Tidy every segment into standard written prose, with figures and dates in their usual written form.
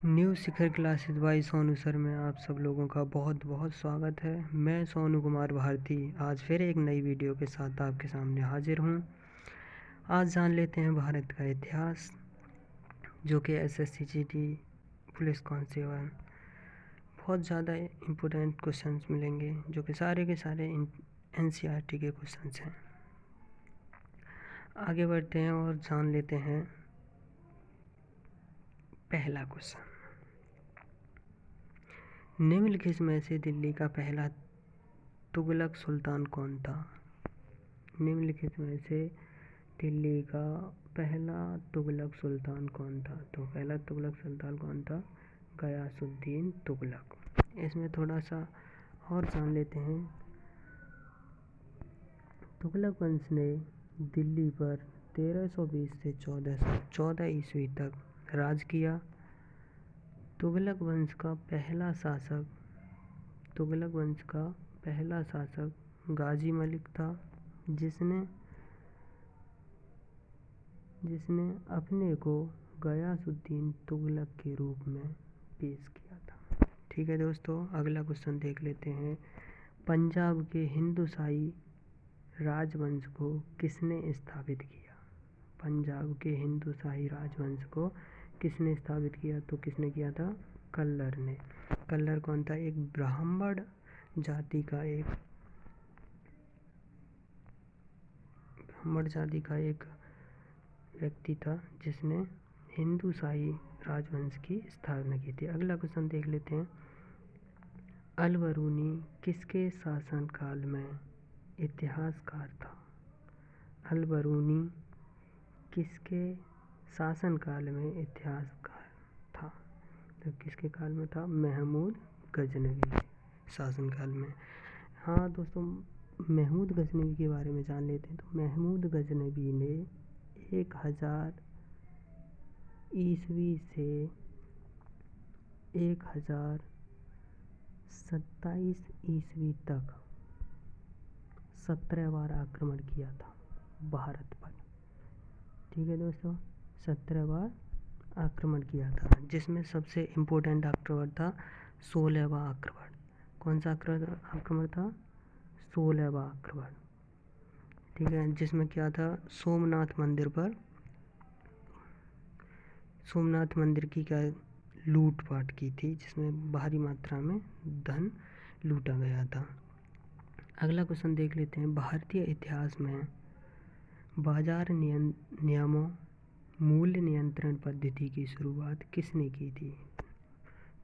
New शिखर classes bye Sonu sir में आप सब लोगों का बहुत बहुत स्वागत है। मैं सोनू कुमार भारती आज फिर एक नई वीडियो के साथ आपके सामने हाजिर हूँ। आज जान लेते हैं भारत का इतिहास, जो कि एसएससी जीडी पुलिस कांस्टेबल बहुत ज़्यादा इम्पोर्टेंट क्वेश्चंस मिलेंगे, जो कि सारे के सारे एनसीईआरटी के क्वेश्चंस हैं। आगे बढ़ते हैं और जान लेते हैं पहला क्वेश्चन। निम्नलिखित में से दिल्ली का पहला तुगलक सुल्तान कौन था? निम्नलिखित में से दिल्ली का पहला तुगलक सुल्तान कौन था? तो पहला तुगलक सुल्तान कौन था? गयासुद्दीन तुगलक। इसमें थोड़ा सा और जान लेते हैं। तुगलक वंश ने दिल्ली पर 1320 से 1414 ईस्वी तक राज किया। तुगलक वंश का पहला शासक गाजी मलिक था, जिसने अपने को गयासुद्दीन तुगलक के रूप में पेश किया था। ठीक है दोस्तों, अगला क्वेश्चन देख लेते हैं। पंजाब के हिंदूशाही राजवंश को किसने स्थापित किया? पंजाब के हिंदूशाही राजवंश को किसने स्थापित किया? तो किसने किया था? कल्लर ने। कल्लर कौन था? एक ब्राह्मण जाति का एक व्यक्ति था, जिसने हिंदूशाही राजवंश की स्थापना की थी। अगला क्वेश्चन देख लेते हैं। अल-बरूनी किसके शासनकाल में इतिहासकार था? अल-बरूनी किसके शासनकाल में इतिहासकार था? तो किसके काल में था? महमूद गजनवी शासनकाल में। हाँ दोस्तों, महमूद गजनवी के बारे में जान लेते हैं। तो महमूद गजनवी ने 1000 ईस्वी से 1027 ईस्वी तक 17 बार आक्रमण किया था भारत पर। ठीक है दोस्तों, 17 बार आक्रमण किया था, जिसमें सबसे इम्पोर्टेंट आक्रमण था 16वां आक्रमण। कौन सा आक्रमण था? 16वां आक्रमण। ठीक है, जिसमें क्या था? सोमनाथ मंदिर की क्या लूटपाट की थी, जिसमें भारी मात्रा में धन लूटा गया था। अगला क्वेश्चन देख लेते हैं। भारतीय इतिहास में बाजार नियमों मूल्य नियंत्रण पद्धति की शुरुआत किसने की थी?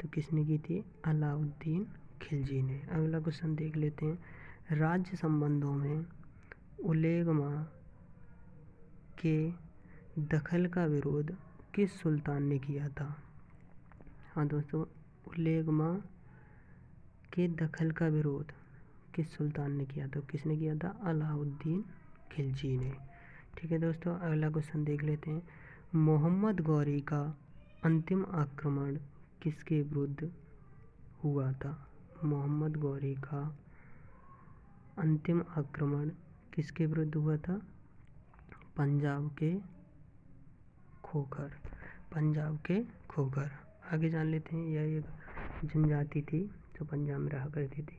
तो किसने की थी? अलाउद्दीन खिलजी ने। अगला क्वेश्चन देख लेते हैं। राज्य संबंधों में उलेगमा के दखल का विरोध किस सुल्तान ने किया था? हाँ दोस्तों, उलेगमा के दखल का विरोध किस सुल्तान ने किया था? किसने किया था? अलाउद्दीन खिलजी ने। ठीक है दोस्तों, अगला क्वेश्चन देख लेते हैं। मोहम्मद गौरी का अंतिम आक्रमण किसके विरुद्ध हुआ था? मोहम्मद गौरी का अंतिम आक्रमण किसके विरुद्ध हुआ था? पंजाब के खोखर। आगे जान लेते हैं। यह एक जनजाति थी जो पंजाब में रहा करती थी।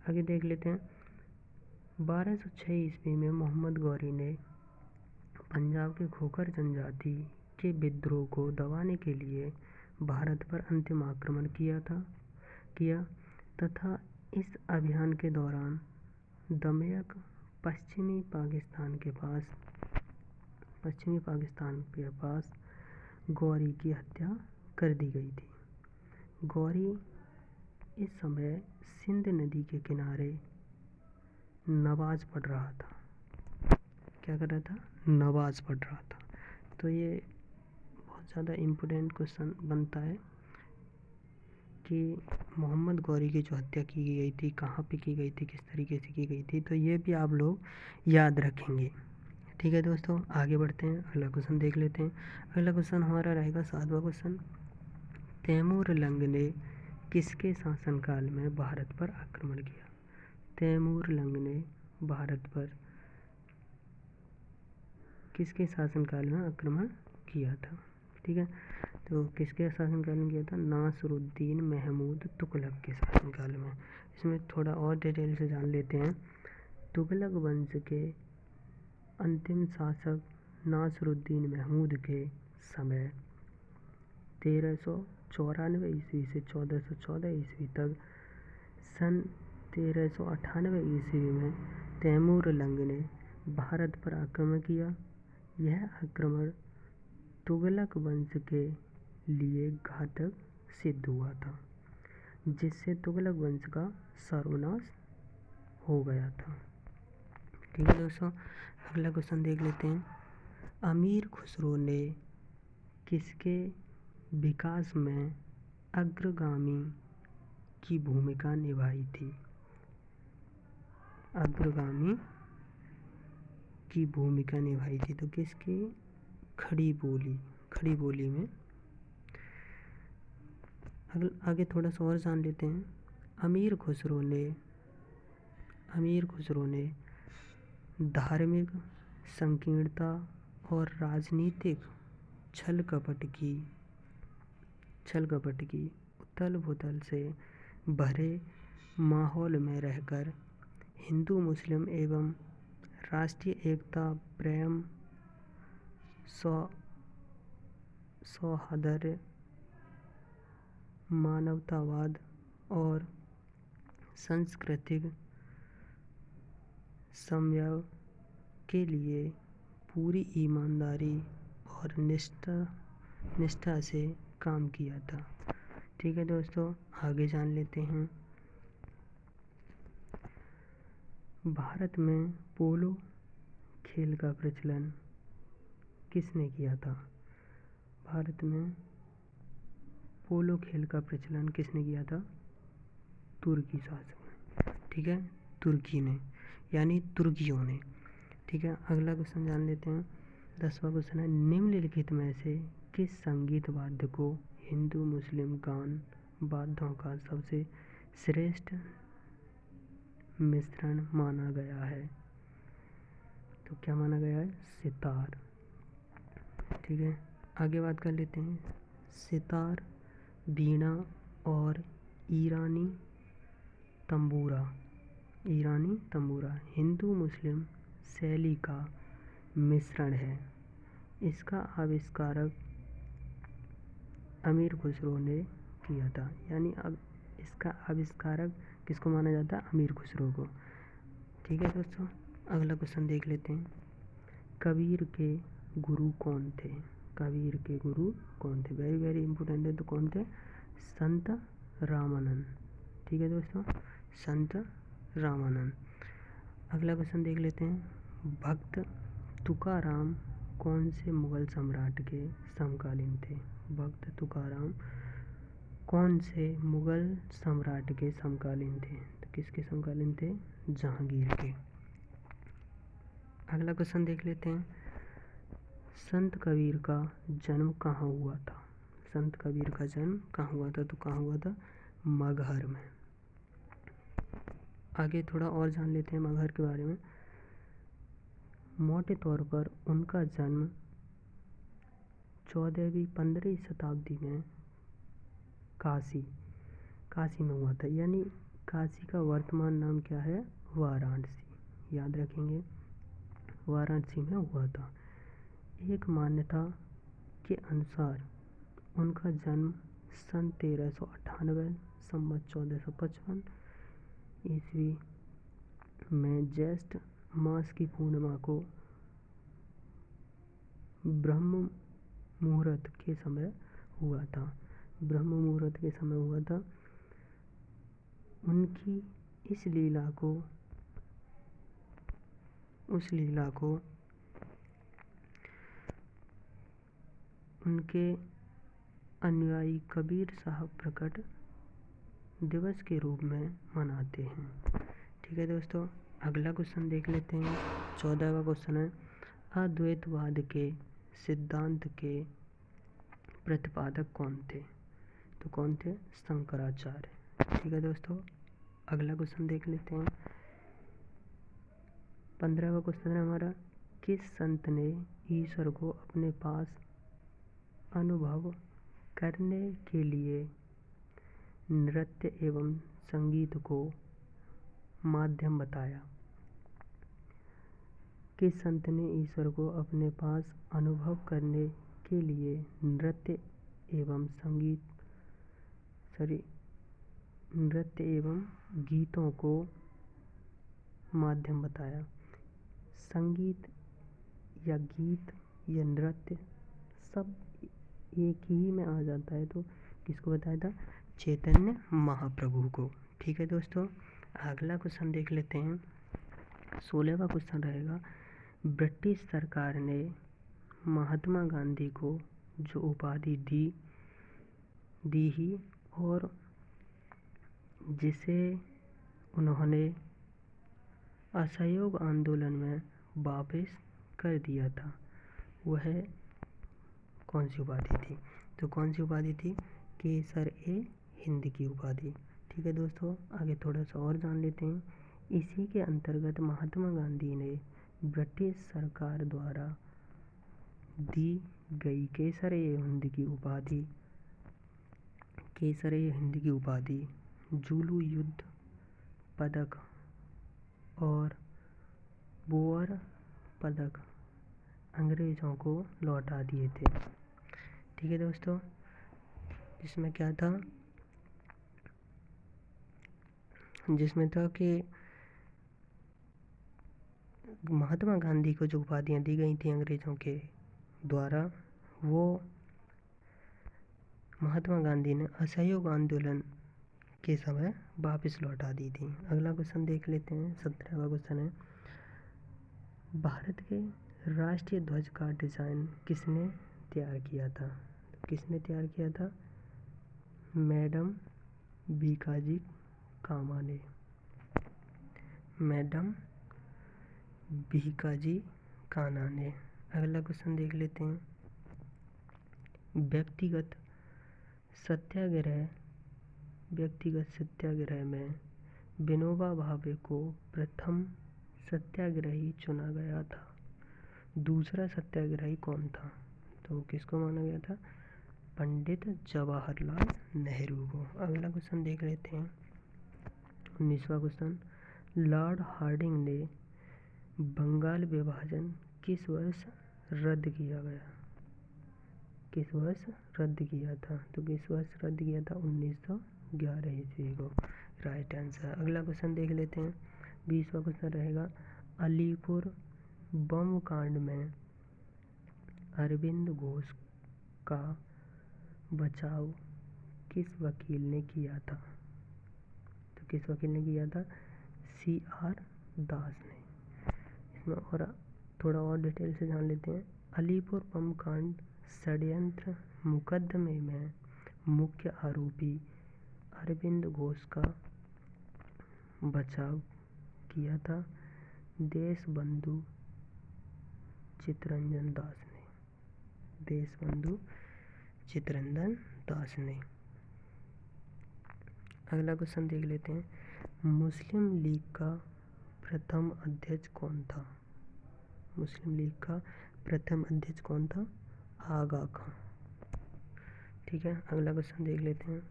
आगे देख लेते हैं। 1206 ईस्वी में मोहम्मद गौरी ने पंजाब के खोखर जनजाति के विद्रोह को दबाने के लिए भारत पर अंतिम आक्रमण किया तथा इस अभियान के दौरान दमयक पश्चिमी पाकिस्तान के पास गौरी की हत्या कर दी गई थी। गौरी इस समय सिंध नदी के किनारे नमाज पढ़ रहा था। क्या कर रहा था? नमाज पढ़ रहा था। तो ये बहुत ज़्यादा इम्पोर्टेंट क्वेश्चन बनता है कि मोहम्मद गौरी की जो हत्या की गई थी, कहाँ पे की गई थी, किस तरीके से की गई थी। तो ये भी आप लोग याद रखेंगे। ठीक है दोस्तों, आगे बढ़ते हैं। अगला क्वेश्चन देख लेते हैं। अगला क्वेश्चन हमारा रहेगा 7वां क्वेश्चन। तैमूर लंग ने किसके शासनकाल में भारत पर आक्रमण किया? तैमूर लंग ने भारत पर किसके शासनकाल में आक्रमण किया था? ठीक है, तो किसके शासनकाल में किया था? नासिरुद्दीन महमूद तुगलक के शासनकाल में। इसमें थोड़ा और डिटेल से जान लेते हैं। तुगलक वंश के अंतिम शासक नासिरुद्दीन महमूद के समय 1394 ईस्वी से 1414 ईस्वी तक सन 1398 ईस्वी में तैमूर लंग ने भारत पर आक्रमण किया। यह आक्रमण तुगलक वंश के लिए घातक सिद्ध हुआ था, जिससे तुगलक वंश का सर्वनाश हो गया था। ठीक है दोस्तों, अगला क्वेश्चन देख लेते हैं। अमीर खुसरो ने किसके विकास में अग्रगामी की भूमिका निभाई थी? अग्रगामी की भूमिका निभाई थी तो किसकी? खड़ी बोली में। आगे थोड़ा सा और जान लेते हैं। अमीर खुसरो ने धार्मिक संकीर्णता और राजनीतिक छल कपट की उथल पुथल से भरे माहौल में रहकर हिंदू मुस्लिम एवं राष्ट्रीय एकता, प्रेम, सौहार्द, मानवतावाद और सांस्कृतिक समन्वय के लिए पूरी ईमानदारी और निष्ठा से काम किया था। ठीक है दोस्तों, आगे जान लेते हैं। भारत में पोलो खेल का प्रचलन किसने किया था? भारत में पोलो खेल का प्रचलन किसने किया था? तुर्की शासक। ठीक है, तुर्की ने, यानी तुर्कियों ने। ठीक है, अगला क्वेश्चन जान लेते हैं। 10वां क्वेश्चन है, निम्नलिखित में से किस संगीत वाद्य को हिंदू मुस्लिम गान वाद्यों का सबसे श्रेष्ठ मिश्रण माना गया है? तो क्या माना गया है? सितार। ठीक है, आगे बात कर लेते हैं। सितार, वीणा और ईरानी तंबूरा हिंदू मुस्लिम शैली का मिश्रण है। इसका आविष्कारक अमीर खुसरो ने किया था, यानी अब इसका आविष्कारक किसको माना जाता है? अमीर खुसरो को। ठीक है दोस्तों, अगला क्वेश्चन देख लेते हैं। कबीर के गुरु कौन थे? वेरी वेरी इंपॉर्टेंट है। तो कौन थे? संत रामानंद। ठीक है दोस्तों, संत रामानंद। अगला क्वेश्चन देख लेते हैं। भक्त तुकाराम कौन से मुगल सम्राट के समकालीन थे? भक्त तुकाराम कौन से मुगल सम्राट के समकालीन थे? तो किसके समकालीन थे? जहांगीर के। अगला क्वेश्चन देख लेते हैं। संत कबीर का जन्म कहाँ हुआ था? तो कहाँ हुआ था? मगहर में। आगे थोड़ा और जान लेते हैं मगहर के बारे में। मोटे तौर पर उनका जन्म 14वीं-15वीं शताब्दी में काशी में हुआ था, यानी काशी का वर्तमान नाम क्या है? वाराणसी। याद रखेंगे, वाराणसी में हुआ था। एक मान्यता के अनुसार उनका जन्म सन 1398 संवत 1455 ईस्वी में ज्येष्ठ मास की पूर्णिमा को ब्रह्म मुहूर्त के समय हुआ था। उनकी उस लीला को उनके अनुयायी कबीर साहब प्रकट दिवस के रूप में मनाते हैं। ठीक है दोस्तों, अगला क्वेश्चन देख लेते हैं। 14वां क्वेश्चन है, अद्वैतवाद के सिद्धांत के प्रतिपादक कौन थे? तो कौन थे? शंकराचार्य। ठीक है दोस्तों, अगला क्वेश्चन देख लेते हैं। 15वां क्वेश्चन है हमारा, किस संत ने ईश्वर को अपने पास अनुभव करने के लिए नृत्य एवं संगीत को माध्यम बताया। किस संत ने ईश्वर को अपने पास अनुभव करने के लिए नृत्य एवं गीतों को माध्यम बताया। संगीत या गीत या नृत्य सब एक ही में आ जाता है, तो किसको बताया था? चैतन्य महाप्रभु को। ठीक है दोस्तों, अगला क्वेश्चन देख लेते हैं। 16वां क्वेश्चन रहेगा, ब्रिटिश सरकार ने महात्मा गांधी को जो उपाधि दी ही और जिसे उन्होंने असहयोग आंदोलन में वापस कर दिया था, वह कौन सी उपाधि थी? तो कौन सी उपाधि थी? केसर-ए-हिंद की उपाधि। ठीक है दोस्तों, आगे थोड़ा सा और जान लेते हैं। इसी के अंतर्गत महात्मा गांधी ने ब्रिटिश सरकार द्वारा दी गई केसर-ए-हिंद की उपाधि, जुलू युद्ध पदक और बोअर पदक अंग्रेजों को लौटा दिए थे। ठीक है दोस्तों, जिसमें क्या था? जिसमें था कि महात्मा गांधी को जो उपाधियाँ दी गई थी अंग्रेजों के द्वारा, वो महात्मा गांधी ने असहयोग आंदोलन के समय वापस लौटा दी थी। अगला क्वेश्चन देख लेते हैं। 17वां क्वेश्चन है, भारत के राष्ट्रीय ध्वज का डिज़ाइन किसने तैयार किया था? किसने तैयार किया था? मैडम भीकाजी कामा ने। मैडम भीकाजी कामा ने। अगला क्वेश्चन देख लेते हैं। व्यक्तिगत सत्याग्रह में विनोबा भावे को प्रथम सत्याग्रही चुना गया था। दूसरा सत्याग्रही कौन था? तो किसको माना गया था? पंडित जवाहरलाल नेहरू को। अगला क्वेश्चन देख लेते हैं। 19वां क्वेश्चन, लॉर्ड हार्डिंग ने बंगाल विभाजन किस वर्ष रद्द किया गया? किस वर्ष रद्द किया था? तो किस वर्ष रद्द किया था? 1911 ईस्वी को। Right answer. अगला क्वेश्चन देख लेते हैं। 20वां क्वेश्चन रहेगा, अलीपुर बम कांड में अरविंद घोष का बचाव किस वकील ने किया था? तो किस वकील ने किया था? C.R. दास ने। इसमें और थोड़ा और डिटेल से जान लेते हैं। अलीपुर बम कांड षड्यंत्र मुकदमे में मुख्य आरोपी अरविंद घोष का बचाव किया था देशबंधु चित्तरंजन दास ने। देशबंधु चित्तरंजन दास ने। अगला क्वेश्चन देख लेते हैं। मुस्लिम लीग का प्रथम अध्यक्ष कौन था? मुस्लिम लीग का प्रथम अध्यक्ष कौन था? आगा खां। ठीक है, अगला क्वेश्चन देख लेते हैं।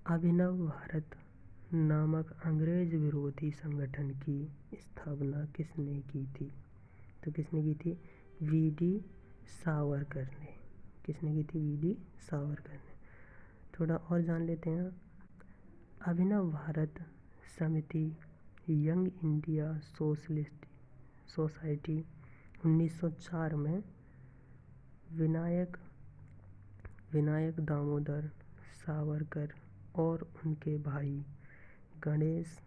अभिनव भारत नामक अंग्रेज विरोधी संगठन की स्थापना किसने की थी? तो किसने की थी? V.D. सावरकर ने। किसने की थी? V.D. सावरकर ने। थोड़ा और जान लेते हैं। अभिनव भारत समिति यंग इंडिया सोशलिस्ट सोसाइटी 1904 में विनायक दामोदर सावरकर और उनके भाई गणेश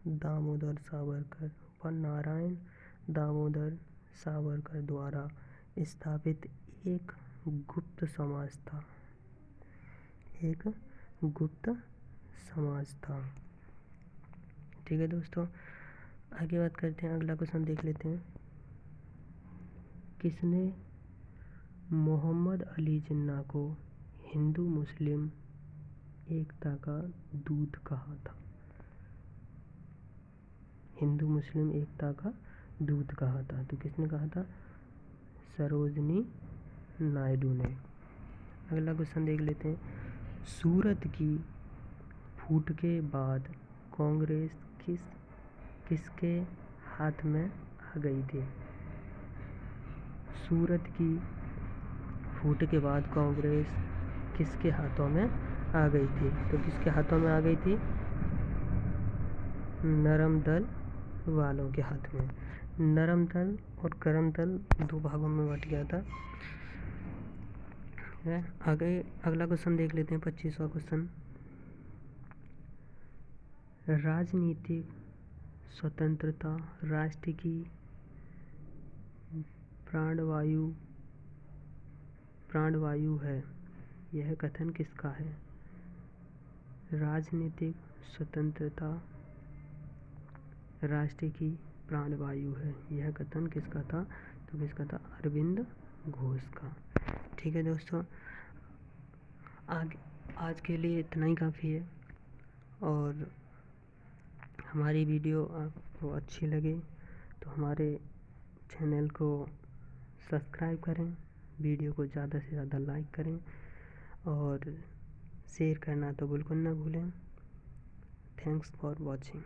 दामोदर सावरकर व नारायण दामोदर सावरकर द्वारा स्थापित एक गुप्त समाज था। एक गुप्त समाज था। ठीक है दोस्तों, आगे बात करते हैं। अगला क्वेश्चन देख लेते हैं। किसने मोहम्मद अली जिन्ना को हिंदू मुस्लिम एकता का दूत कहा था? हिंदू मुस्लिम एकता का दूत कहा था। तो किसने कहा था? सरोजनी नायडू ने। अगला क्वेश्चन देख लेते हैं। सूरत की फूट के बाद कांग्रेस किसके हाथ में आ गई थी? सूरत की फूट के बाद कांग्रेस किसके हाथों में आ गई थी? तो किसके हाथों में आ गई थी? नरम दल वालों के हाथ में। नरम दल और गरम दल दो भागों में बट गया था। आगे अगला क्वेश्चन देख लेते हैं, 25वां क्वेश्चन। राजनीतिक स्वतंत्रता राष्ट्र की प्राणवायु है, यह कथन किसका है? राजनीतिक स्वतंत्रता राष्ट्र की प्राणवायु है, यह कथन किसका था? तो किसका था? अरविंद घोष का। ठीक है दोस्तों, आज के लिए इतना ही काफ़ी है। और हमारी वीडियो आपको अच्छी लगे तो हमारे चैनल को सब्सक्राइब करें, वीडियो को ज़्यादा से ज़्यादा लाइक करें और शेयर करना तो बिल्कुल ना भूलें। Thanks for watching.